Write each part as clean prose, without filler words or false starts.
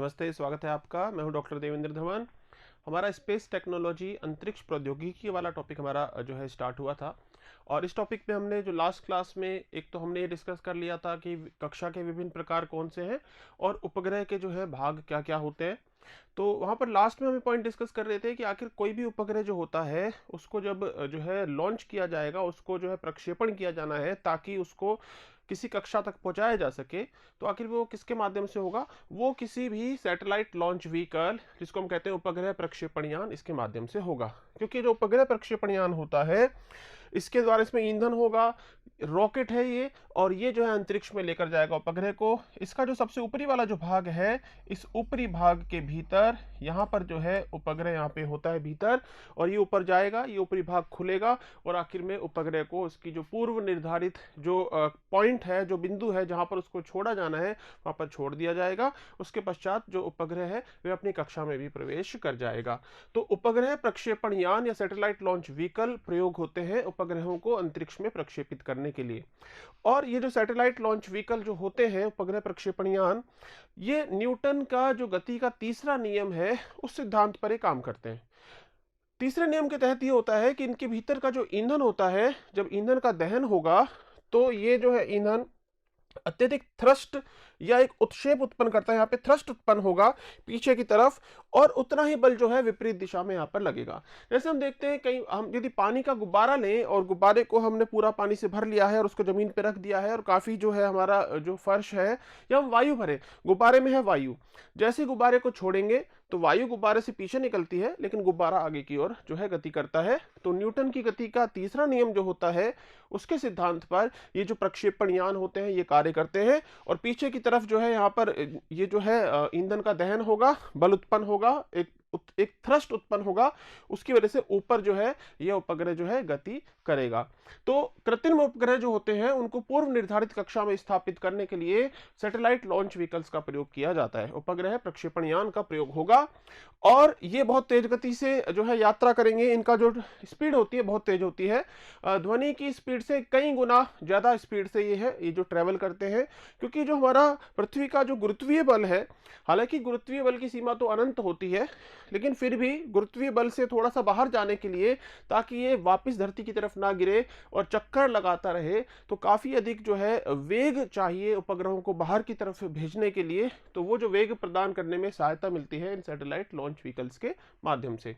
नमस्ते, स्वागत है आपका। मैं हूं डॉक्टर देवेंद्र धवन। हमारा स्पेस टेक्नोलॉजी अंतरिक्ष प्रौद्योगिकी वाला टॉपिक हमारा जो है स्टार्ट हुआ था। और इस टॉपिक पे हमने जो लास्ट क्लास में एक तो हमने ये डिस्कस कर लिया था कि कक्षा के विभिन्न प्रकार कौन से हैं और उपग्रह के जो है भाग क्या क्या होते हैं। तो वहां पर लास्ट में हम पॉइंट डिस्कस कर रहे थे कि आखिर कोई भी उपग्रह जो होता है उसको जब जो है लॉन्च किया जाएगा, उसको जो है प्रक्षेपण किया जाना है ताकि उसको किसी कक्षा तक पहुंचाया जा सके, तो आखिर वो किसके माध्यम से होगा? वो किसी भी सैटेलाइट लॉन्च व्हीकल, जिसको हम कहते हैं उपग्रह प्रक्षेपण यान, इसके माध्यम से होगा। क्योंकि जो उपग्रह प्रक्षेपण यान होता है इसके द्वारा इसमें ईंधन होगा, रॉकेट है ये, और ये जो है अंतरिक्ष में लेकर जाएगा उपग्रह को। इसका जो सबसे ऊपरी वाला जो भाग है, इस ऊपरी भाग के भीतर यहाँ पर जो है उपग्रह यहाँ पे होता है भीतर, और ये ऊपर जाएगा, ये ऊपरी भाग खुलेगा और आखिर में उपग्रह को उसकी जो पूर्व निर्धारित जो पॉइंट है, जो बिंदु है जहां पर उसको छोड़ा जाना है, वहां पर छोड़ दिया जाएगा। उसके पश्चात जो उपग्रह है वह अपनी कक्षा में भी प्रवेश कर जाएगा। तो उपग्रह प्रक्षेपण यान या सैटेलाइट लॉन्च व्हीकल प्रयोग होते हैं उपग्रहों को अंतरिक्ष में प्रक्षेपित करने के लिए। और ये जो सैटेलाइट लॉन्च व्हीकल जो होते हैं उपग्रह प्रक्षेपण यान, ये न्यूटन का जो गति का तीसरा नियम है उस सिद्धांत पर ये काम करते हैं। तीसरे नियम के तहत ये होता है कि इनके भीतर का जो ईंधन होता है, जब ईंधन का दहन होगा तो ये जो है ईंधन अत्यधिक थ्रस्ट या एक उत्क्षेप उत्पन्न करता है। यहाँ पे थ्रस्ट उत्पन्न होगा पीछे की तरफ, और उतना ही बल जो है विपरीत दिशा में यहाँ पर लगेगा। जैसे हम देखते हैं कहीं हम यदि पानी का गुब्बारा लें और गुब्बारे को हमने पूरा पानी से भर लिया है और उसको जमीन पे रख दिया है, और काफी जो है हमारा जो फर्श है, या हम वायु भरे, गुब्बारे में है वायु, जैसे गुब्बारे को छोड़ेंगे तो वायु गुब्बारे से पीछे निकलती है लेकिन गुब्बारा आगे की ओर जो है गति करता है। तो न्यूटन की गति का तीसरा नियम जो होता है उसके सिद्धांत पर ये जो प्रक्षेपण यान होते हैं ये कार्य करते हैं। और पीछे की तरफ जो है यहाँ पर ये जो है ईंधन का दहन होगा, बल उत्पन्न होगा, एक थ्रस्ट उत्पन्न होगा, उसकी वजह से ऊपर जो है यह उपग्रह जो है गति करेगा। तो कृत्रिम उपग्रह जो होते हैं उनको पूर्व निर्धारित कक्षा में स्थापित करने के लिए सैटेलाइट लॉन्च व्हीकल्स का प्रयोग किया जाता है, उपग्रह प्रक्षेपण यान का प्रयोग होगा। और ये बहुत तेज गति से जो है यात्रा करेंगे। इनका जो स्पीड होती है बहुत तेज होती है, ध्वनि की स्पीड से कई गुना ज्यादा स्पीड से ये जो ट्रेवल करते हैं। क्योंकि जो हमारा पृथ्वी का जो गुरुत्वीय बल है, हालांकि गुरुत्वीय बल की सीमा तो अनंत होती है, लेकिन फिर भी गुरुत्वीय बल से थोड़ा सा बाहर जाने के लिए, ताकि ये वापस धरती की तरफ ना गिरे और चक्कर लगाता रहे, तो काफी अधिक जो है वेग चाहिए उपग्रहों को बाहर की तरफ भेजने के लिए। तो वो जो वेग प्रदान करने में सहायता मिलती है इन सैटेलाइट लॉन्च व्हीकल्स के माध्यम से।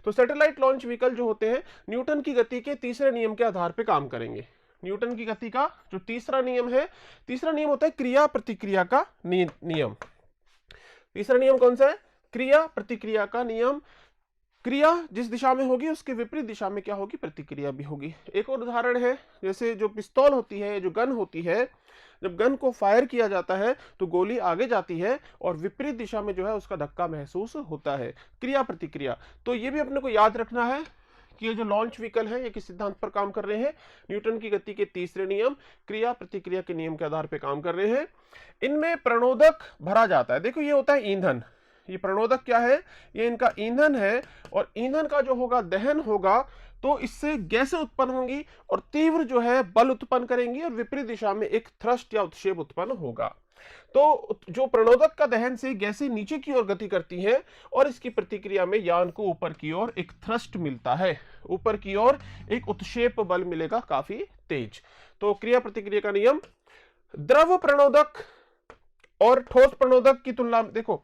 तो सैटेलाइट लॉन्च व्हीकल जो होते हैं न्यूटन की गति के तीसरे नियम के आधार पर काम करेंगे। न्यूटन की गति का जो तीसरा नियम है, तीसरा नियम होता है क्रिया प्रतिक्रिया का नियम। तीसरा नियम कौन सा है? क्रिया प्रतिक्रिया का नियम। क्रिया जिस दिशा में होगी उसके विपरीत दिशा में क्या होगी? प्रतिक्रिया भी होगी। एक और उदाहरण है, जैसे जो पिस्तौल होती है, जो गन होती है, जब गन को फायर किया जाता है तो गोली आगे जाती है और विपरीत दिशा में जो है उसका धक्का महसूस होता है। क्रिया प्रतिक्रिया। तो ये भी अपने को याद रखना है कि ये जो लॉन्च व्हीकल है ये किस सिद्धांत पर काम कर रहे हैं? न्यूटन की गति के तीसरे नियम, क्रिया प्रतिक्रिया के नियम के आधार पर काम कर रहे हैं। इनमें प्रणोदक भरा जाता है। देखो ये होता है ईंधन, ये प्रणोदक क्या है? ये इनका ईंधन है, और ईंधन का जो होगा दहन होगा तो इससे गैसें उत्पन्न होंगी और तीव्र जो है बल उत्पन्न करेंगी और विपरीत दिशा में एक थ्रस्ट या उत्क्षेप उत्पन्न होगा। तो जो प्रणोदक का दहन से गैसें नीचे की ओर गति करती हैं और इसकी प्रतिक्रिया में यान को ऊपर की ओर एक थ्रस्ट मिलता है, ऊपर की ओर एक उत्क्षेप बल मिलेगा काफी तेज। तो क्रिया प्रतिक्रिया का नियम। द्रव प्रणोदक और ठोस प्रणोदक की तुलना में देखो,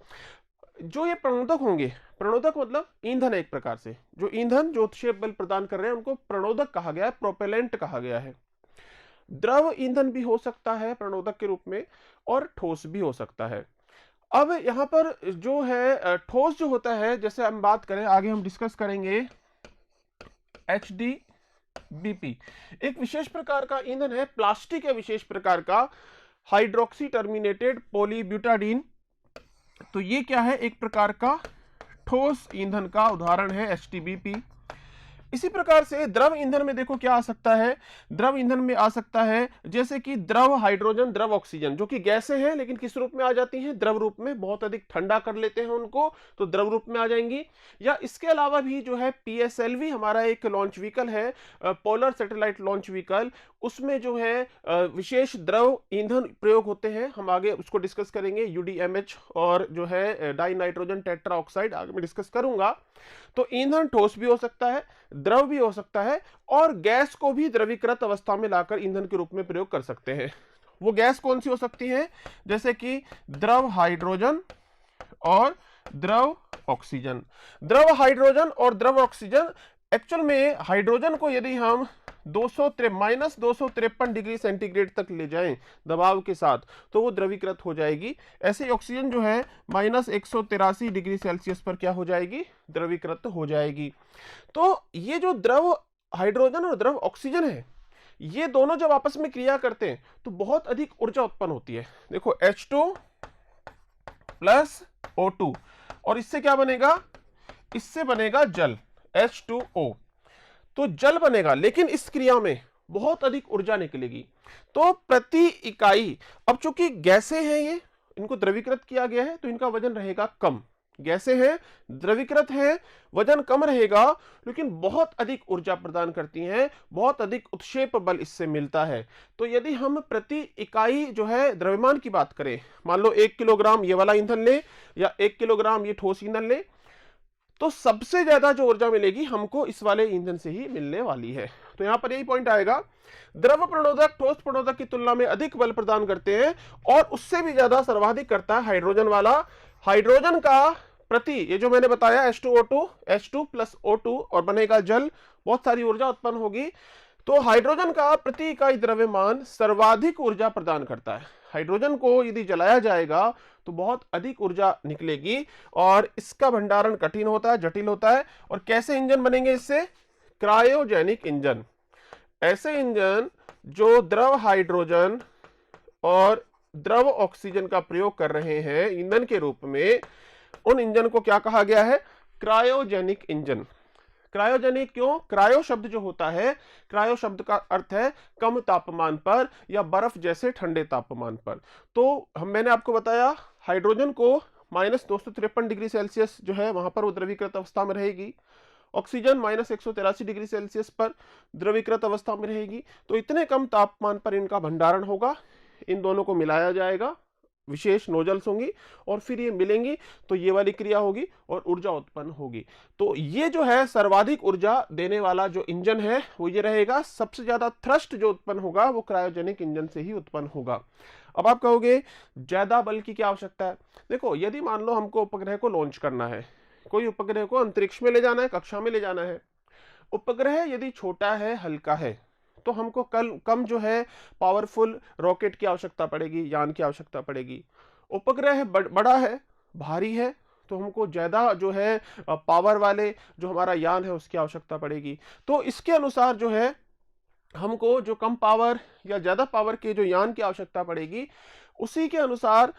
जो ये प्रणोदक होंगे, प्रणोदक मतलब ईंधन है एक प्रकार से, जो ईंधन जो उत्क्षेप बल प्रदान कर रहे हैं उनको प्रणोदक कहा गया है, प्रोपेलेंट कहा गया है। द्रव ईंधन भी हो सकता है प्रणोदक के रूप में, और ठोस भी हो सकता है। अब यहां पर जो है ठोस जो होता है, जैसे हम बात करें, आगे हम डिस्कस करेंगे HDBP, एक विशेष प्रकार का ईंधन है, प्लास्टिक है विशेष प्रकार का, हाइड्रोक्सी टर्मिनेटेड पॉलीब्यूटाडीन। तो ये क्या है? एक प्रकार का ठोस ईंधन का उदाहरण है HDBP। इसी प्रकार से द्रव ईंधन में देखो क्या आ सकता है? द्रव ईंधन में आ सकता है जैसे कि द्रव हाइड्रोजन, द्रव ऑक्सीजन, जो कि गैसें हैं लेकिन किस रूप में आ जाती हैं? द्रव रूप में। बहुत अधिक ठंडा कर लेते हैं उनको तो द्रव रूप में आ जाएंगी। या इसके अलावा भी जो है PSLV हमारा एक लॉन्च व्हीकल है, पोलर सैटेलाइट लॉन्च व्हीकल, उसमें जो है विशेष द्रव ईंधन प्रयोग होते हैं। हम आगे उसको डिस्कस करेंगे, यूडीएमएच और जो है डाई नाइट्रोजन टेट्रा ऑक्साइड आगे मैं डिस्कस करूंगा। तो ईंधन ठोस भी हो सकता है, द्रव भी हो सकता है, और गैस को भी द्रवीकृत अवस्था में लाकर ईंधन के रूप में प्रयोग कर सकते हैं। वो गैस कौन सी हो सकती है? जैसे कि द्रव हाइड्रोजन और द्रव ऑक्सीजन। द्रव हाइड्रोजन और द्रव ऑक्सीजन, एक्चुअल में हाइड्रोजन को यदि हम -253 डिग्री सेंटीग्रेड तक ले जाएं दबाव के साथ तो वो द्रवीकृत हो जाएगी। ऐसे ही ऑक्सीजन जो है -183 डिग्री सेल्सियस पर क्या हो जाएगी? द्रवीकृत हो जाएगी। तो ये जो द्रव हाइड्रोजन और द्रव ऑक्सीजन है, ये दोनों जब आपस में क्रिया करते हैं तो बहुत अधिक ऊर्जा उत्पन्न होती है। देखो H2 प्लस O2, और इससे क्या बनेगा? इससे बनेगा जल, H2O। तो जल बनेगा, लेकिन इस क्रिया में बहुत अधिक ऊर्जा निकलेगी। तो प्रति इकाई, अब चूंकि गैसें हैं ये, इनको द्रवीकृत किया गया है तो इनका वजन रहेगा कम। गैसें हैं, द्रवीकृत हैं, वजन कम रहेगा, लेकिन बहुत अधिक ऊर्जा प्रदान करती हैं, बहुत अधिक उत्क्षेप बल इससे मिलता है। तो यदि हम प्रति इकाई जो है द्रव्यमान की बात करें, मान लो 1 किलोग्राम ये वाला ईंधन ले या 1 किलोग्राम ये ठोस ईंधन ले, तो सबसे ज्यादा जो ऊर्जा मिलेगी हमको इस वाले ईंधन से ही मिलने वाली है। तो यहां पर यही पॉइंट आएगा, द्रव प्रणोदक ठोस प्रणोदक की तुलना में अधिक बल प्रदान करते हैं, और उससे भी ज्यादा सर्वाधिक करता है हाइड्रोजन वाला। हाइड्रोजन का प्रति, ये जो मैंने बताया H2O2, H2 प्लस O2 और बनेगा जल, बहुत सारी ऊर्जा उत्पन्न होगी। तो हाइड्रोजन का प्रति इकाई द्रव्यमान सर्वाधिक ऊर्जा प्रदान करता है। हाइड्रोजन को यदि जलाया जाएगा तो बहुत अधिक ऊर्जा निकलेगी, और इसका भंडारण कठिन होता है, जटिल होता है। और कैसे इंजन बनेंगे इससे? Cryogenic engine. ऐसे इंजन जो द्रव हाइड्रोजन और द्रव ऑक्सीजन का प्रयोग कर रहे हैं ईंधन के रूप में, उन इंजन को क्या कहा गया है? Cryogenic engine. क्रायोजेनिक क्यों? क्रायो शब्द जो होता है, क्रायो शब्द का अर्थ है कम तापमान पर या बर्फ जैसे ठंडे तापमान पर। तो मैंने आपको बताया हाइड्रोजन को -253 डिग्री सेल्सियस जो है वहां पर वो द्रवीकृत अवस्था में रहेगी, ऑक्सीजन -183 डिग्री सेल्सियस पर द्रवीकृत अवस्था में रहेगी। तो इतने कम तापमान पर इनका भंडारण होगा, इन दोनों को मिलाया जाएगा, विशेष नोजल्स होंगी, और फिर ये मिलेंगी तो ये वाली क्रिया होगी और ऊर्जा उत्पन्न होगी। तो ये जो है सर्वाधिक ऊर्जा देने वाला जो इंजन है वो ये रहेगा। सबसे ज्यादा थ्रस्ट जो उत्पन्न होगा वो क्रायोजेनिक इंजन से ही उत्पन्न होगा। अब आप कहोगे ज्यादा बल की क्या आवश्यकता है? देखो, यदि मान लो हमको उपग्रह को लॉन्च करना है, कोई उपग्रह को अंतरिक्ष में ले जाना है, कक्षा में ले जाना है, उपग्रह यदि छोटा है, हल्का है, तो हमको कम जो है पावरफुल रॉकेट की आवश्यकता पड़ेगी, यान की आवश्यकता पड़ेगी। उपग्रह बड़ा है, भारी है, तो हमको ज्यादा जो है पावर वाले जो हमारा यान है उसकी आवश्यकता पड़ेगी। तो इसके अनुसार जो है हमको जो कम पावर या ज्यादा पावर के जो यान की आवश्यकता पड़ेगी, उसी के अनुसार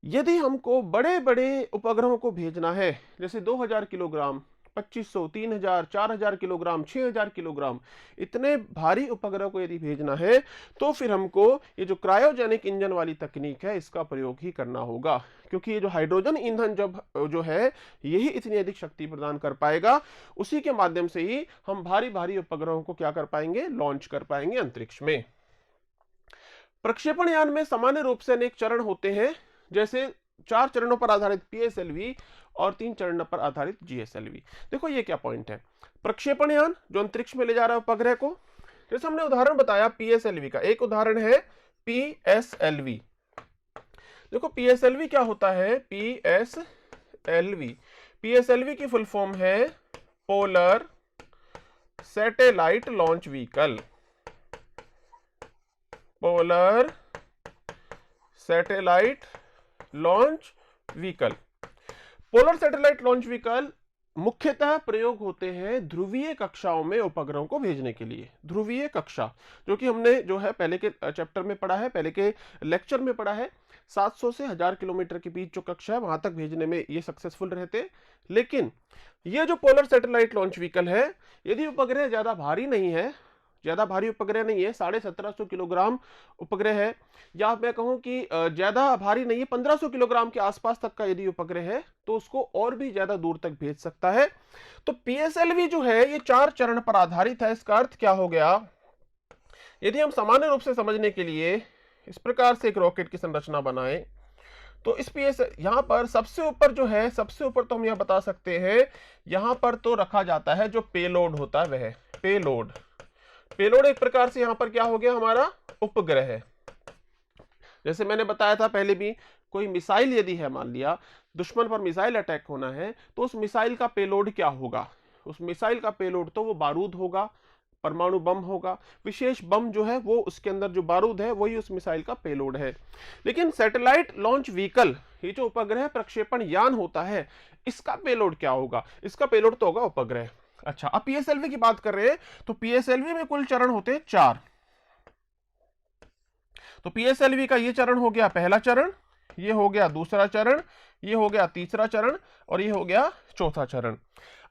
यदि हमको बड़े बड़े उपग्रहों को भेजना है, जैसे 2000 किलोग्राम, 2500, 3000, 4000 किलोग्राम, 6000 किलोग्राम, इतने भारी उपग्रह को यदि भेजना है तो फिर हमको ये जो क्रायोजेनिक इंजन वाली तकनीक है इसका प्रयोग ही करना होगा। क्योंकि ये जो हाइड्रोजन ईंधन जब जो है यही इतनी अधिक शक्ति प्रदान कर पाएगा, उसी के माध्यम से ही हम भारी भारी उपग्रहों को क्या कर पाएंगे? लॉन्च कर पाएंगे अंतरिक्ष में। प्रक्षेपण यान में सामान्य रूप से अनेक चरण होते हैं, जैसे 4 चरणों पर आधारित PSLV और 3 चरणों पर आधारित GSLV। देखो ये क्या पॉइंट है, प्रक्षेपण यान जो अंतरिक्ष में ले जा रहा है उपग्रह को, जैसे हमने उदाहरण बताया PSLV का, एक उदाहरण है PSLV। देखो PSLV क्या होता है? PSLV की फुल फॉर्म है polar satellite launch vehicle. Polar satellite launch vehicle. Polar satellite launch vehicle मुख्यतः प्रयोग होते हैं ध्रुवीय कक्षाओं में उपग्रहों को भेजने के लिए। ध्रुवीय कक्षा जो कि हमने जो है पहले के चैप्टर में पढ़ा है, पहले के लेक्चर में पढ़ा है, 700 से 1000 किलोमीटर के बीच जो कक्षा है वहां तक भेजने में ये सक्सेसफुल रहते। लेकिन ये जो पोलर सैटेलाइट लॉन्च व्हीकल है, यदि उपग्रह ज्यादा भारी नहीं है, ज्यादा भारी उपग्रह नहीं है, 1750 किलोग्राम उपग्रह है, या मैं कहूं कि ज्यादा भारी नहीं है, 1500 किलोग्राम के आसपास तक का यदि उपग्रह है तो उसको और भी ज्यादा दूर तक भेज सकता है। तो PSLV जो है ये 4 चरण पर आधारित है। इसका अर्थ क्या हो गया? यदि हम सामान्य रूप से समझने के लिए इस प्रकार से एक रॉकेट की संरचना बनाए, तो इस पीएस यहां पर सबसे ऊपर जो है, सबसे ऊपर तो हम यह बता सकते हैं, यहां पर तो रखा जाता है जो पेलोड होता है, वह पेलोड। पेलोड एक प्रकार से यहां पर क्या हो गया, हमारा उपग्रह है। जैसे मैंने बताया था पहले भी, कोई मिसाइल यदि है, मान लिया दुश्मन पर मिसाइल अटैक होना है, तो उस मिसाइल का पेलोड क्या होगा, उस मिसाइल का पेलोड तो वो बारूद होगा, परमाणु बम होगा, विशेष बम जो है वो उसके अंदर जो बारूद है वही उस मिसाइल का पेलोड है। लेकिन सैटेलाइट लॉन्च व्हीकल, ये जो उपग्रह प्रक्षेपण यान होता है, इसका पेलोड क्या होगा, इसका पेलोड तो होगा उपग्रह। अच्छा, अब पीएसएलवी की बात कर रहे हैं, तो पीएसएलवी में कुल चरण होते हैं 4। तो पीएसएलवी का ये चरण हो गया पहला चरण, ये हो गया दूसरा चरण, ये हो गया तीसरा चरण, और ये हो गया चौथा चरण।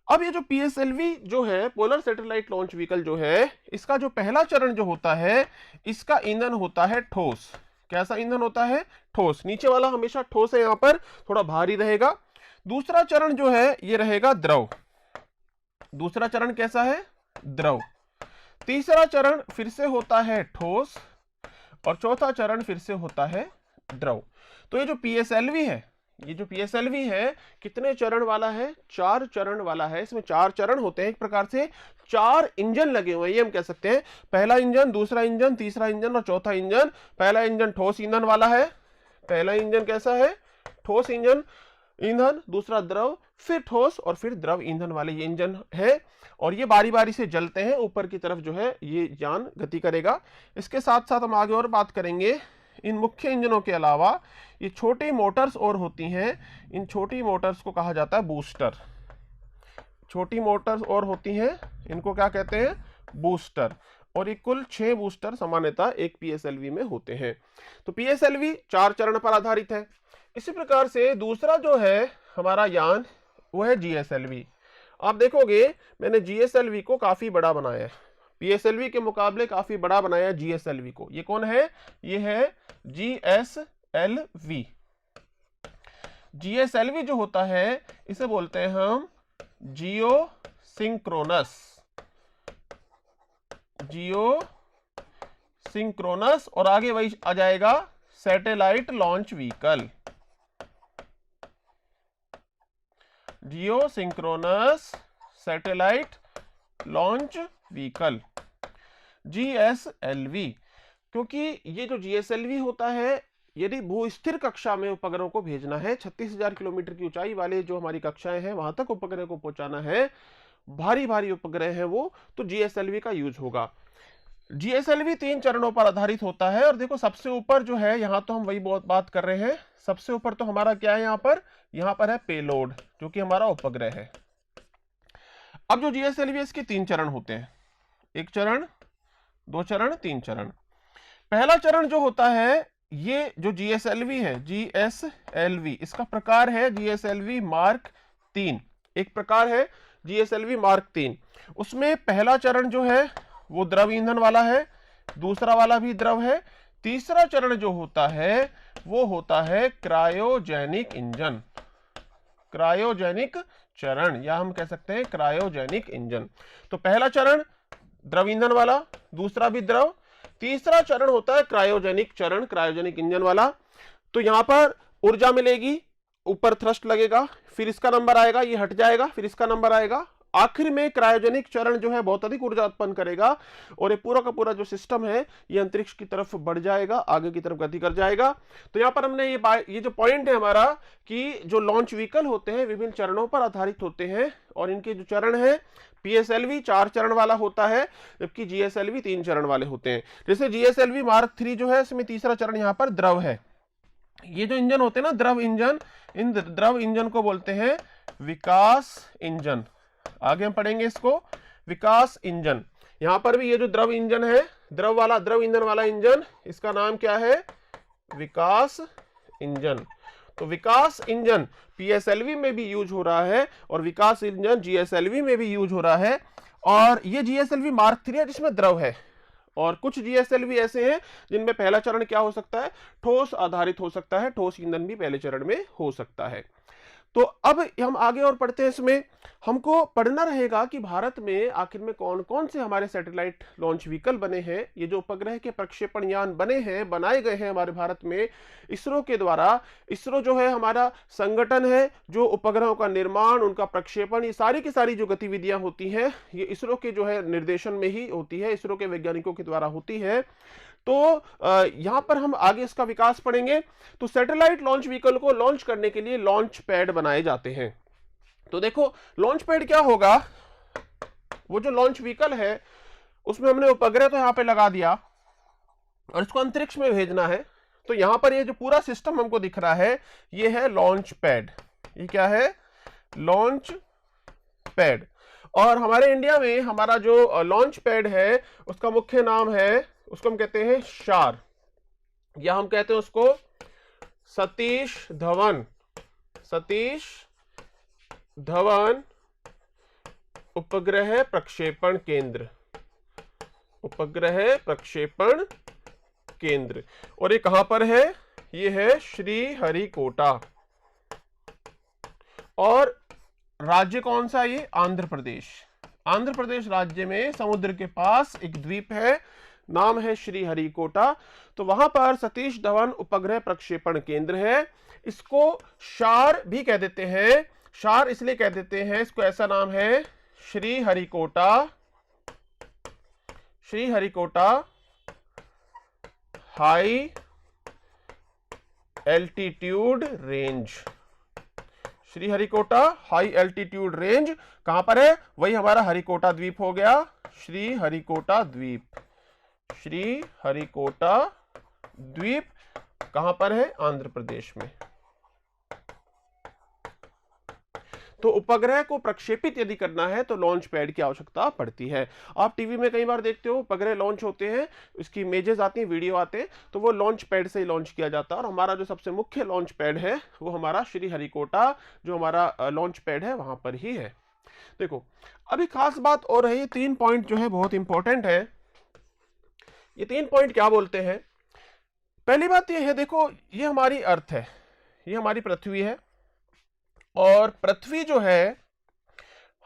अब ये जो पीएसएलवी जो है, पोलर सैटेलाइट लॉन्च व्हीकल जो है, इसका जो पहला चरण जो होता है, इसका ईंधन होता है ठोस। कैसा ईंधन होता है, ठोस। नीचे वाला हमेशा ठोस है, यहां पर थोड़ा भारी रहेगा। दूसरा चरण जो है ये रहेगा द्रव। दूसरा चरण कैसा है, द्रव। तीसरा चरण फिर से होता है ठोस, और चौथा चरण फिर से होता है द्रव। तो ये जो पीएसएलवी है, ये जो पीएसएलवी है कितने चरण वाला है, 4 चरण वाला है। इसमें 4 चरण होते हैं, एक प्रकार से 4 इंजन लगे हुए हैं, ये हम कह सकते हैं। पहला इंजन, दूसरा इंजन, तीसरा इंजन और चौथा इंजन। पहला इंजन ठोस ईंधन वाला है, पहला इंजन कैसा है, ठोस ईंधन ईंधन, दूसरा द्रव, फिर ठोस और फिर द्रव ईंधन वाले ये इंजन है, और ये बारी बारी से जलते हैं, ऊपर की तरफ जो है ये यान गति करेगा। इसके साथ साथ हम आगे और बात करेंगे, इन मुख्य इंजनों के अलावा ये छोटी मोटर्स और होती हैं, इन छोटी मोटर्स को कहा जाता है बूस्टर। छोटी मोटर्स और होती हैं, इनको क्या कहते हैं, बूस्टर। और ये कुल 6 बूस्टर सामान्यतः एक पीएसएलवी में होते हैं। तो पीएसएलवी 4 चरण पर आधारित है। इसी प्रकार से दूसरा जो है हमारा यान, वो है जीएसएलवी। आप देखोगे मैंने जीएसएलवी को काफी बड़ा बनाया है, पीएसएलवी के मुकाबले काफी बड़ा बनाया जीएसएलवी को। ये कौन है, ये है जीएसएलवी। जीएसएलवी जो होता है इसे बोलते हैं हम जियो सिंक्रोनस। जियो सिंक्रोनस, और आगे वही आ जाएगा satellite launch vehicle. Geosynchronous satellite launch vehicle, GSLV. क्योंकि ये जो जीएसएलवी होता है, यदि भूस्थिर कक्षा में उपग्रहों को भेजना है, 36,000 किलोमीटर की ऊंचाई वाले जो हमारी कक्षाएं हैं वहां तक उपग्रह को पहुंचाना है, भारी भारी उपग्रह है वो, तो जीएसएलवी का यूज होगा। जीएसएलवी 3 चरणों पर आधारित होता है। और देखो सबसे ऊपर जो है, यहां तो हम वही बहुत बात कर रहे हैं, सबसे ऊपर तो हमारा क्या है, यहां पर है पेलोड, जो कि हमारा उपग्रह है। अब जो जीएसएलवी इसके 3 चरण होते हैं, 1 चरण, 2 चरण, 3 चरण। पहला चरण जो होता है, ये जो जीएसएलवी है, जीएसएलवी, इसका प्रकार है जीएसएलवी मार्क 3। एक प्रकार है जीएसएलवी मार्क 3। उसमें पहला चरण जो है वो द्रव ईंधन वाला है, दूसरा वाला भी द्रव है, तीसरा चरण जो होता है वो होता है क्रायोजेनिक इंजन। क्रायोजेनिक चरण, या हम कह सकते हैं क्रायोजेनिक इंजन। तो पहला चरण द्रव ईंधन वाला, दूसरा भी द्रव, तीसरा चरण होता है क्रायोजेनिक चरण, क्रायोजेनिक इंजन वाला। तो यहां पर ऊर्जा मिलेगी, ऊपर थ्रस्ट लगेगा, फिर इसका नंबर आएगा, ये हट जाएगा, फिर इसका नंबर आएगा, आखिर में क्रायोजेनिक चरण जो है बहुत अधिक ऊर्जा उत्पन्न करेगा, और ये पूरा का पूरा जो सिस्टम है ये अंतरिक्ष की तरफ बढ़ जाएगा, आगे की तरफ गति कर जाएगा। तो यहाँ पर हमने ये जो पॉइंट है हमारा, कि जो लॉन्च व्हीकल होते हैं विभिन्न चरणों पर आधारित होते हैं, और इनके जो चरण है, पीएसएलवी 4 चरण वाला होता है, जबकि जीएसएलवी 3 चरण वाले होते हैं। जैसे जीएसएलवी मार्क 3 जो है, इसमें तीसरा चरण यहाँ पर द्रव है। ये जो इंजन होते हैं ना, द्रव इंजन, इन द्रव इंजन को बोलते हैं विकास इंजन। आगे हम पढ़ेंगे इसको, विकास इंजन। यहां पर भी ये जो द्रव इंजन है, द्रव ईंधन वाला इंजन, इसका नाम क्या है, विकास इंजन। तो विकास इंजन पीएसएलवी में भी यूज हो रहा है, और विकास इंजन जीएसएलवी में भी यूज हो रहा है। और ये जीएसएलवी मार्क 3 है जिसमें द्रव है, और कुछ जीएसएलवी ऐसे हैं जिनमें पहला चरण क्या हो सकता है, ठोस आधारित हो सकता है, ठोस ईंधन भी पहले चरण में हो सकता है। तो अब हम आगे और पढ़ते हैं। इसमें हमको पढ़ना रहेगा कि भारत में आखिर में कौन कौन से हमारे सैटेलाइट लॉन्च व्हीकल बने हैं। ये जो उपग्रह के प्रक्षेपण यान बने हैं, बनाए गए हैं हमारे भारत में इसरो के द्वारा। इसरो जो है हमारा संगठन है जो उपग्रहों का निर्माण, उनका प्रक्षेपण, ये सारी की सारी जो गतिविधियां होती हैं ये इसरो के जो है निर्देशन में ही होती है, इसरो के वैज्ञानिकों के द्वारा होती है। तो यहां पर हम आगे इसका विकास पढ़ेंगे। तो सैटेलाइट लॉन्च व्हीकल को लॉन्च करने के लिए लॉन्च पैड बनाए जाते हैं। तो देखो लॉन्च पैड क्या होगा, वो जो लॉन्च व्हीकल है उसमें हमने उपग्रह तो यहां पे लगा दिया और इसको अंतरिक्ष में भेजना है। तो यहां पर ये जो पूरा सिस्टम हमको दिख रहा है ये है लॉन्च पैड। ये क्या है? Launch pad. और हमारे इंडिया में हमारा जो लॉन्च पैड है उसका मुख्य नाम है, उसको हम कहते हैं शार, या हम कहते हैं उसको सतीश धवन उपग्रह प्रक्षेपण केंद्र, उपग्रह प्रक्षेपण केंद्र। और ये कहां पर है? ये है श्रीहरिकोटा। और राज्य कौन सा? ये आंध्र प्रदेश। आंध्र प्रदेश राज्य में समुद्र के पास एक द्वीप है, नाम है श्रीहरिकोटा। तो वहां पर सतीश धवन उपग्रह प्रक्षेपण केंद्र है। इसको शार भी कह देते हैं। शार इसलिए कह देते हैं, इसको ऐसा नाम है Sriharikota high altitude range. Sriharikota high altitude range कहां पर है? वही हमारा हरिकोटा द्वीप हो गया, श्रीहरिकोटा द्वीप। श्रीहरिकोटा द्वीप कहां पर है? आंध्र प्रदेश में। तो उपग्रह को प्रक्षेपित यदि करना है तो लॉन्च पैड की आवश्यकता पड़ती है। आप टीवी में कई बार देखते हो उपग्रह लॉन्च होते हैं, इसकी इमेजेस आती हैं, वीडियो आते हैं, तो वो लॉन्च पैड से ही लॉन्च किया जाता है। और हमारा जो सबसे मुख्य लॉन्च पैड है वो हमारा श्रीहरिकोटा जो हमारा लॉन्च पैड है वहां पर ही है। देखो अभी खास बात और है, ये 3 पॉइंट जो है बहुत इंपॉर्टेंट है। ये 3 पॉइंट क्या बोलते हैं? पहली बात ये है, देखो ये हमारी अर्थ है, ये हमारी पृथ्वी है। और पृथ्वी जो है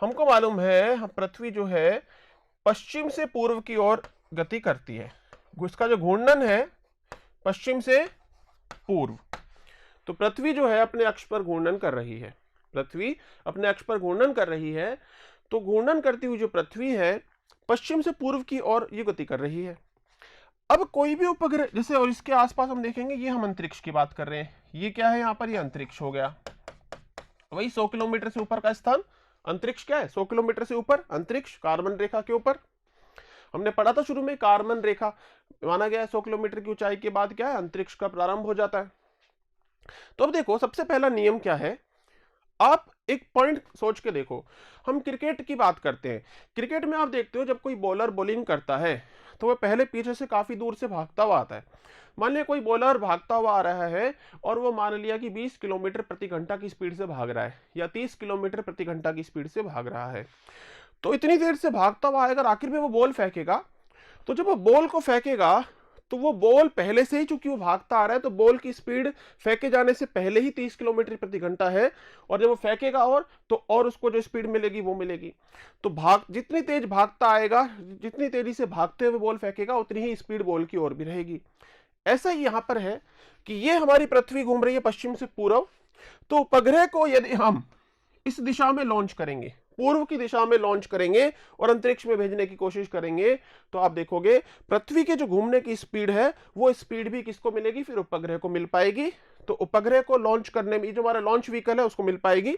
हमको मालूम है, पृथ्वी जो है पश्चिम से पूर्व की ओर गति करती है। इसका जो घूर्णन है पश्चिम से पूर्व। तो पृथ्वी जो है अपने अक्ष पर घूर्णन कर रही है, पृथ्वी अपने अक्ष पर घूर्णन कर रही है। तो घूर्णन करती हुई जो पृथ्वी है पश्चिम से पूर्व की ओर ये गति कर रही है। अब कोई भी उपग्रह जैसे, और इसके आसपास हम देखेंगे, ये हम अंतरिक्ष की बात कर रहे हैं, ये क्या है यहाँ पर? ये अंतरिक्ष हो गया। वही 100 किलोमीटर से ऊपर का स्थान अंतरिक्ष क्या है? 100 किलोमीटर से ऊपर अंतरिक्ष, कार्बन रेखा के ऊपर। हमने पढ़ा था शुरू में, कार्बन रेखा माना गया है 100 किलोमीटर की ऊंचाई के बाद क्या है? अंतरिक्ष का प्रारंभ हो जाता है। तो अब देखो सबसे पहला नियम क्या है, आप एक पॉइंट सोच के देखो। हम क्रिकेट की बात करते हैं, क्रिकेट में आप देखते हो जब कोई बॉलर बॉलिंग करता है तो वह पहले पीछे से काफी दूर से भागता हुआ आता है। मान लिया कोई बॉलर भागता हुआ आ रहा है और वो मान लिया कि 20 किलोमीटर प्रति घंटा की स्पीड से भाग रहा है या 30 किलोमीटर प्रति घंटा की स्पीड से भाग रहा है। तो इतनी देर से भागता हुआ आएगा, आखिर में वो बॉल फेंकेगा। तो जब वो बॉल को फेंकेगा तो वो बॉल पहले से ही, चूंकि वो भागता आ रहा है तो बॉल की स्पीड फेंके जाने से पहले ही 30 किलोमीटर प्रति घंटा है। और जब वो फेंकेगा और उसको जो स्पीड मिलेगी वो मिलेगी। तो जितनी तेज भागता आएगा, जितनी तेजी से भागते हुए बॉल फेंकेगा उतनी ही स्पीड बॉल की ओर भी रहेगी। ऐसा ही यहां पर है कि ये हमारी पृथ्वी घूम रही है पश्चिम से पूर्व। तो उपग्रह को यदि हम इस दिशा में लॉन्च करेंगे, पूर्व की दिशा में लॉन्च करेंगे और अंतरिक्ष में भेजने की कोशिश करेंगे, तो आप देखोगे पृथ्वी के जो घूमने की स्पीड है वो स्पीड भी किसको मिलेगी? फिर उपग्रह को मिल पाएगी। तो उपग्रह को लॉन्च करने में जो हमारा लॉन्च व्हीकल है उसको मिल पाएगी।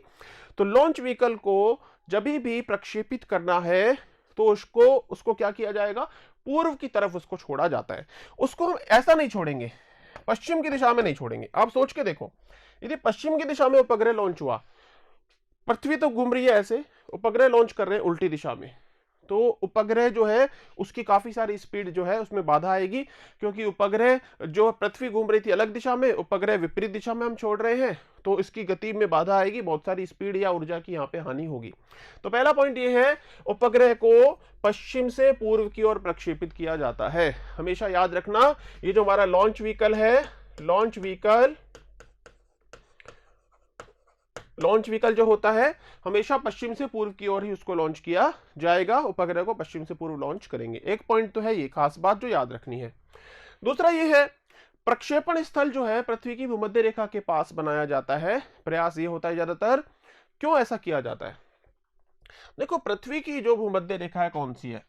तो लॉन्च व्हीकल को जब भी प्रक्षेपित करना है तो उसको क्या किया जाएगा? पूर्व की तरफ उसको छोड़ा जाता है। उसको हम ऐसा नहीं छोड़ेंगे, पश्चिम की दिशा में नहीं छोड़ेंगे। आप सोच के देखो, यदि पश्चिम की दिशा में उपग्रह लॉन्च हुआ, पृथ्वी तो घूम रही है ऐसे, उपग्रह लॉन्च कर रहे हैं उल्टी दिशा में, तो उपग्रह जो है उसकी काफी सारी स्पीड जो है उसमें बाधा आएगी। क्योंकि उपग्रह जो पृथ्वी घूम रही थी अलग दिशा में, उपग्रह विपरीत दिशा में हम छोड़ रहे हैं, तो इसकी गति में बाधा आएगी, बहुत सारी स्पीड या ऊर्जा की यहाँ पे हानि होगी। तो पहला पॉइंट ये है, उपग्रह को पश्चिम से पूर्व की ओर प्रक्षेपित किया जाता है। हमेशा याद रखना, ये जो हमारा लॉन्च व्हीकल है, लॉन्च व्हीकल लॉन्च व्हीकल जो होता है हमेशा पश्चिम से पूर्व की ओर ही उसको लॉन्च किया जाएगा, उपग्रह को पश्चिम से पूर्व लॉन्च करेंगे। एक पॉइंट तो है, ये खास बात जो याद रखनी है। दूसरा ये है, प्रक्षेपण स्थल जो है पृथ्वी की भूमध्य रेखा के पास बनाया जाता है। प्रयास ये होता है ज्यादातर, क्यों ऐसा किया जाता है? देखो, पृथ्वी की जो भूमध्य रेखा है कौन सी है?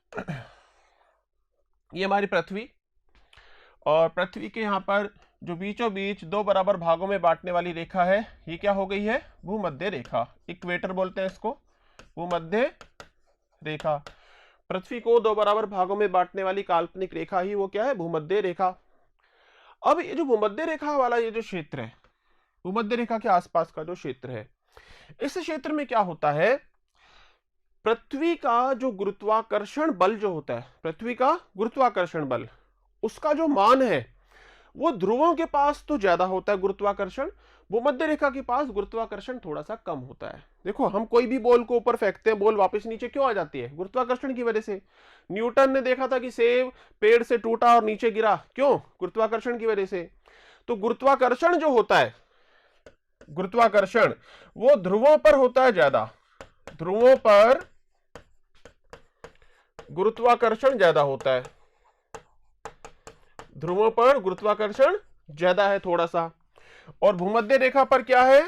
ये हमारी पृथ्वी, और पृथ्वी के यहाँ पर जो बीचों बीच दो बराबर भागों में बांटने वाली रेखा है, ये क्या हो गई है? भूमध्य रेखा। इक्वेटर बोलते हैं इसको, भूमध्य रेखा। पृथ्वी को दो बराबर भागों में बांटने वाली काल्पनिक रेखा ही वो क्या है? भूमध्य रेखा। अब ये जो भूमध्य रेखा वाला ये जो क्षेत्र है, भूमध्य रेखा के आसपास का जो क्षेत्र है, इस क्षेत्र में क्या होता है? पृथ्वी का जो गुरुत्वाकर्षण बल जो होता है, पृथ्वी का गुरुत्वाकर्षण बल, उसका जो मान है वो ध्रुवों के पास तो ज्यादा होता है गुरुत्वाकर्षण, भूमध्य रेखा के पास गुरुत्वाकर्षण थोड़ा सा कम होता है। देखो, हम कोई भी बॉल को ऊपर फेंकते हैं, बॉल वापस नीचे क्यों आ जाती है? गुरुत्वाकर्षण की वजह से। न्यूटन ने देखा था कि सेब पेड़ से टूटा और नीचे गिरा, क्यों? गुरुत्वाकर्षण की वजह से। तो गुरुत्वाकर्षण जो होता है, गुरुत्वाकर्षण वो ध्रुवों पर होता है ज्यादा, ध्रुवों पर गुरुत्वाकर्षण ज्यादा होता है, ध्रुवों पर गुरुत्वाकर्षण ज्यादा है थोड़ा सा। और भूमध्य रेखा पर क्या है?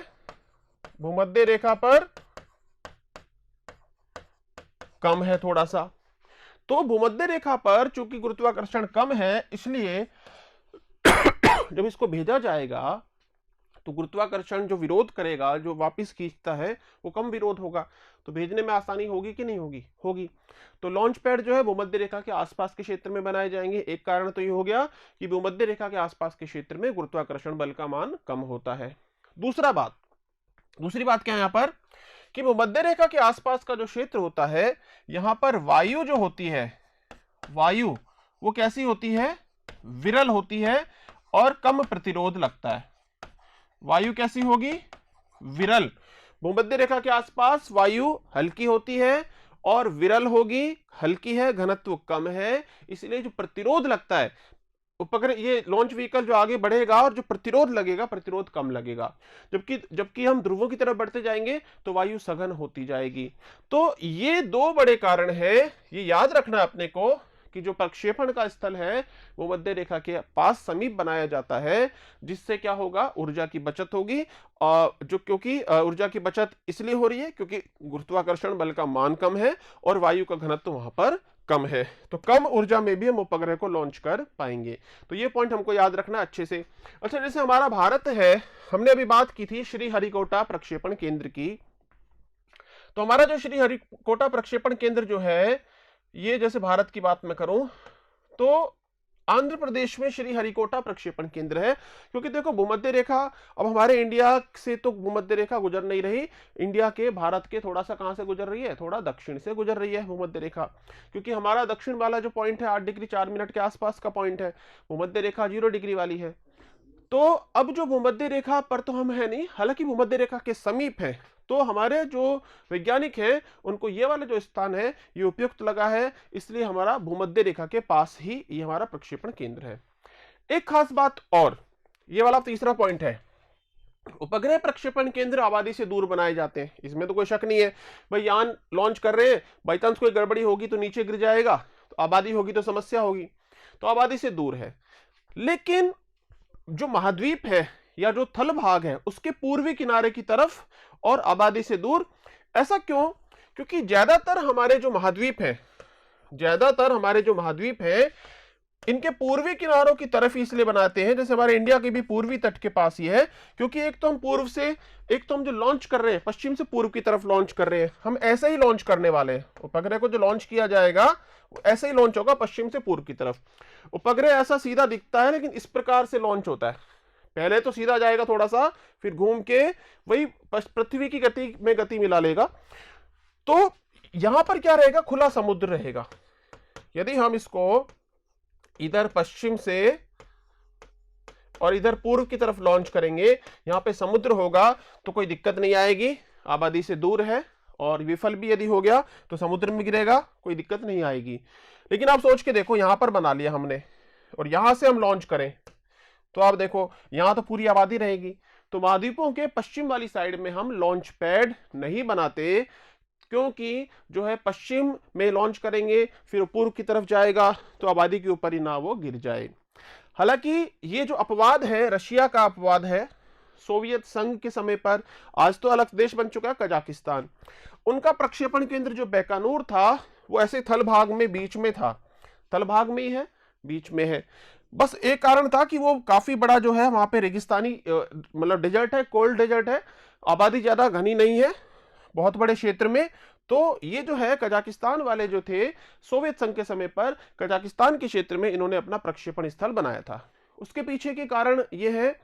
भूमध्य रेखा पर कम है थोड़ा सा। तो भूमध्य रेखा पर चूंकि गुरुत्वाकर्षण कम है, इसलिए जब इसको भेजा जाएगा तो गुरुत्वाकर्षण जो विरोध करेगा, जो वापस खींचता है, वो कम विरोध होगा, तो भेजने में आसानी होगी कि नहीं होगी? होगी। तो लॉन्च पैड जो है भूमध्य रेखा के आसपास के क्षेत्र में बनाए जाएंगे। एक कारण तो ये हो गया कि भूमध्य रेखा के आसपास के क्षेत्र में गुरुत्वाकर्षण बल का मान कम होता है। दूसरी बात क्या है यहाँ पर, कि भूमध्य रेखा के आसपास का जो क्षेत्र होता है, यहां पर वायु जो होती है, वायु वो कैसी होती है? विरल होती है और कम प्रतिरोध लगता है। वायु कैसी होगी? विरल। भूमध्य रेखा के आसपास वायु हल्की होती है और विरल होगी, हल्की है, घनत्व कम है, इसलिए जो प्रतिरोध लगता है उपग्रह, ये लॉन्च व्हीकल जो आगे बढ़ेगा और जो प्रतिरोध लगेगा, प्रतिरोध कम लगेगा। जबकि हम ध्रुवों की तरफ बढ़ते जाएंगे तो वायु सघन होती जाएगी। तो ये दो बड़े कारण हैं, ये याद रखना अपने को, कि जो प्रक्षेपण का स्थल है वो मध्य रेखा के पास समीप बनाया जाता है, जिससे क्या होगा? ऊर्जा की बचत होगी। जो क्योंकि ऊर्जा की बचत इसलिए हो रही है क्योंकि गुरुत्वाकर्षण बल का मान कम है और वायु का घनत्व वहां पर कम है, तो कम ऊर्जा में भी हम उपग्रह को लॉन्च कर पाएंगे। तो ये पॉइंट हमको याद रखना अच्छे से। अच्छा, जैसे हमारा भारत है, हमने अभी बात की थी श्रीहरिकोटा प्रक्षेपण केंद्र की। तो हमारा जो श्रीहरिकोटा प्रक्षेपण केंद्र जो है, ये जैसे भारत की बात मैं करूं तो आंध्र प्रदेश में श्रीहरिकोटा प्रक्षेपण केंद्र है। क्योंकि देखो, भूमध्य रेखा, अब हमारे इंडिया से तो भूमध्य रेखा गुजर नहीं रही, इंडिया के, भारत के थोड़ा सा कहां से गुजर रही है? थोड़ा दक्षिण से गुजर रही है भूमध्य रेखा। क्योंकि हमारा दक्षिण वाला जो पॉइंट है 8 डिग्री 4 मिनट के आसपास का पॉइंट है, भूमध्य रेखा 0 डिग्री वाली है। तो अब जो भूमध्य रेखा पर तो हम है नहीं, हालांकि भूमध्य रेखा के समीप है, तो हमारे जो वैज्ञानिक हैं उनको ये वाला जो स्थान है ये उपयुक्त लगा है, इसलिए हमारा भूमध्य रेखा के पास ही ये हमारा प्रक्षेपण केंद्र है। एक खास बात और, ये वाला तीसरा पॉइंट है, उपग्रह प्रक्षेपण केंद्र आबादी से दूर बनाए जाते हैं, इसमें तो कोई शक नहीं है। भाई यान लॉन्च कर रहे हैं, बाई चांस कोई गड़बड़ी होगी तो नीचे गिर जाएगा, तो आबादी होगी तो समस्या होगी, तो आबादी से दूर है। लेकिन जो महाद्वीप है या जो थल भाग है उसके पूर्वी किनारे की तरफ और आबादी से दूर। ऐसा क्यों? क्योंकि ज्यादातर हमारे जो महाद्वीप हैं इनके पूर्वी किनारों की तरफ इसलिए बनाते हैं, जैसे हमारे इंडिया के भी पूर्वी तट के पास ही है, क्योंकि एक तो हम जो लॉन्च कर रहे हैं पश्चिम से पूर्व की तरफ लॉन्च कर रहे हैं, हम ऐसे ही लॉन्च करने वाले हैं। उपग्रह को जो लॉन्च किया जाएगा वो ऐसे ही लॉन्च होगा पश्चिम से पूर्व की तरफ। उपग्रह ऐसा सीधा दिखता है लेकिन इस प्रकार से लॉन्च होता है, पहले तो सीधा जाएगा थोड़ा सा, फिर घूम के वही पृथ्वी की गति में गति मिला लेगा। तो यहां पर क्या रहेगा? खुला समुद्र रहेगा। यदि हम इसको इधर पश्चिम से और इधर पूर्व की तरफ लॉन्च करेंगे, यहां पे समुद्र होगा तो कोई दिक्कत नहीं आएगी, आबादी से दूर है, और विफल भी यदि हो गया तो समुद्र में गिरेगा, कोई दिक्कत नहीं आएगी। लेकिन आप सोच के देखो, यहां पर बना लिया हमने और यहां से हम लॉन्च करें तो आप देखो यहां तो पूरी आबादी रहेगी, तो महाद्वीपों के पश्चिम वाली साइड में हम लॉन्च पैड नहीं बनाते, क्योंकि जो है पश्चिम में लॉन्च करेंगे फिर पूर्व की तरफ जाएगा तो आबादी के ऊपर ही ना वो गिर जाए। हालांकि ये जो अपवाद है रशिया का अपवाद है। सोवियत संघ के समय पर, आज तो अलग देश बन चुका है कजाकिस्तान, उनका प्रक्षेपण केंद्र जो बैकानूर था वो ऐसे थल भाग में बीच में था, थल भाग में ही है, बीच में है। बस एक कारण था कि वो काफी बड़ा जो है वहां पे रेगिस्तानी मतलब डेजर्ट है, कोल्ड डेजर्ट है, आबादी ज्यादा घनी नहीं है बहुत बड़े क्षेत्र में। तो ये जो है कजाकिस्तान वाले जो थे सोवियत संघ के समय पर कजाकिस्तान के क्षेत्र में इन्होंने अपना प्रक्षेपण स्थल बनाया था। उसके पीछे के कारण ये है,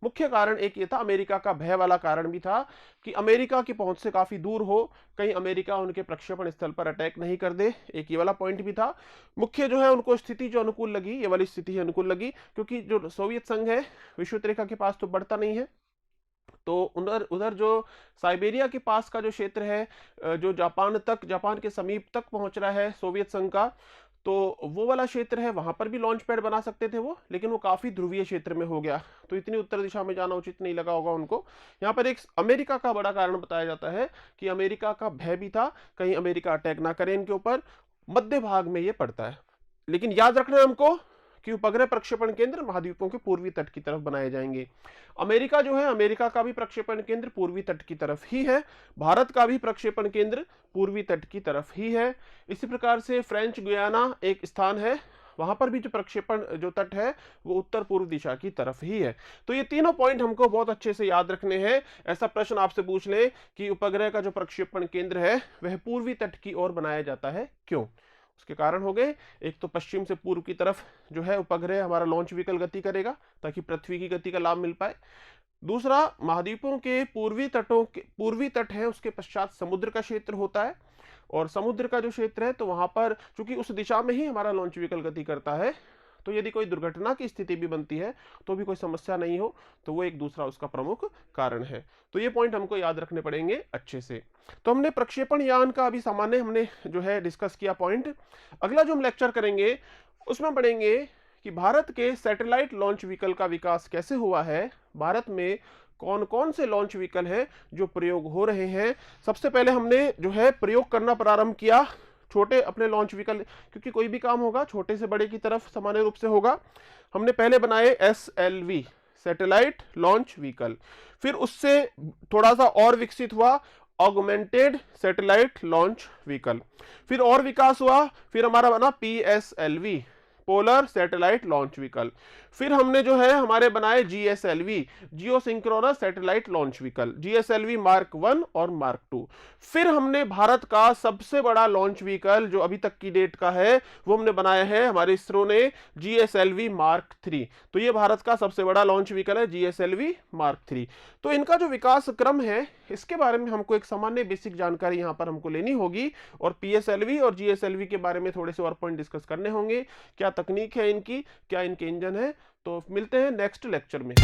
मुख्य कारण एक ये था, अमेरिका का भय वाला कारण भी था कि अमेरिका की पहुंच से काफी दूर हो, कहीं अमेरिका उनके प्रक्षेपण स्थल पर अटैक नहीं कर दे, एक ये वाला पॉइंट भी था। मुख्य जो है उनको स्थिति जो अनुकूल लगी, ये वाली स्थिति अनुकूल लगी, क्योंकि जो सोवियत संघ है विषुवत रेखा के पास तो बढ़ता नहीं है, तो उधर जो साइबेरिया के पास का जो क्षेत्र है जो जापान के समीप तक पहुंच रहा है सोवियत संघ का, तो वो वाला क्षेत्र है, वहां पर भी लॉन्च पैड बना सकते थे वो, लेकिन वो काफी ध्रुवीय क्षेत्र में हो गया, तो इतनी उत्तर दिशा में जाना उचित नहीं लगा होगा उनको। यहाँ पर एक अमेरिका का बड़ा कारण बताया जाता है कि अमेरिका का भय भी था कहीं अमेरिका अटैक ना करे इनके ऊपर, मध्य भाग में ये पड़ता है। लेकिन याद रखना है हमको कि उपग्रह प्रक्षेपण केंद्र महाद्वीपों के पूर्वी तट की तरफ बनाए जाएंगे। अमेरिका जो है, अमेरिका का भी प्रक्षेपण केंद्र पूर्वी तट की तरफ ही है, भारत का भी प्रक्षेपण केंद्र पूर्वी तट की तरफ ही है। इसी प्रकार से फ्रेंच गुयाना एक स्थान है, वहां पर भी जो प्रक्षेपण जो तट है वो उत्तर पूर्व दिशा की तरफ ही है। तो ये तीनों पॉइंट हमको बहुत अच्छे से याद रखने हैं। ऐसा प्रश्न आपसे पूछ ले कि उपग्रह का जो प्रक्षेपण केंद्र है वह पूर्वी तट की ओर बनाया जाता है, क्यों? उसके कारण हो गए, एक तो पश्चिम से पूर्व की तरफ जो है उपग्रह हमारा लॉन्च व्हीकल गति करेगा ताकि पृथ्वी की गति का लाभ मिल पाए। दूसरा, महाद्वीपों के पूर्वी तट है उसके पश्चात समुद्र का क्षेत्र होता है, और समुद्र का जो क्षेत्र है तो वहां पर चूंकि उस दिशा में ही हमारा लॉन्च व्हीकल गति करता है, तो यदि कोई दुर्घटना की स्थिति भी बनती है तो भी कोई समस्या नहीं हो, तो वो एक दूसरा उसका प्रमुख कारण है। तो ये पॉइंट हमको याद रखने पड़ेंगे अच्छे से। तो हमने प्रक्षेपण यान का अभी सामान्य हमने जो है डिस्कस किया पॉइंट। अगला जो हम लेक्चर करेंगे उसमें पढ़ेंगे कि भारत के सैटेलाइट लॉन्च व्हीकल का विकास कैसे हुआ है, भारत में कौन कौन से लॉन्च व्हीकल हैं जो प्रयोग हो रहे हैं। सबसे पहले हमने जो है प्रयोग करना प्रारंभ किया छोटे अपने लॉन्च व्हीकल, क्योंकि कोई भी काम होगा छोटे से बड़े की तरफ सामान्य रूप से होगा। हमने पहले बनाए SLV सैटेलाइट लॉन्च व्हीकल, फिर उससे थोड़ा सा और विकसित हुआ ऑगमेंटेड सैटेलाइट लॉन्च व्हीकल, फिर और विकास हुआ, फिर हमारा बना PSLV polar satellite launch vehicle, फिर हमने जो है हमारे बनाए GSLV geosynchronous satellite launch vehicle, GSLV mark 1 और मार्क 2। फिर हमने भारत का सबसे बड़ा लॉन्च व्हीकल जो अभी तक की डेट का है वो हमने बनाया है हमारे इसरो ने, GSLV मार्क 3। तो ये भारत का सबसे बड़ा लॉन्च व्हीकल है GSLV मार्क 3। तो इनका जो विकास क्रम है इसके बारे में हमको एक सामान्य बेसिक जानकारी यहाँ पर हमको लेनी होगी, और PSLV और GSLV के बारे में थोड़े से और पॉइंट डिस्कस करने होंगे, क्या तकनीक है इनकी, क्या इनके इंजन है। तो मिलते हैं नेक्स्ट लेक्चर में।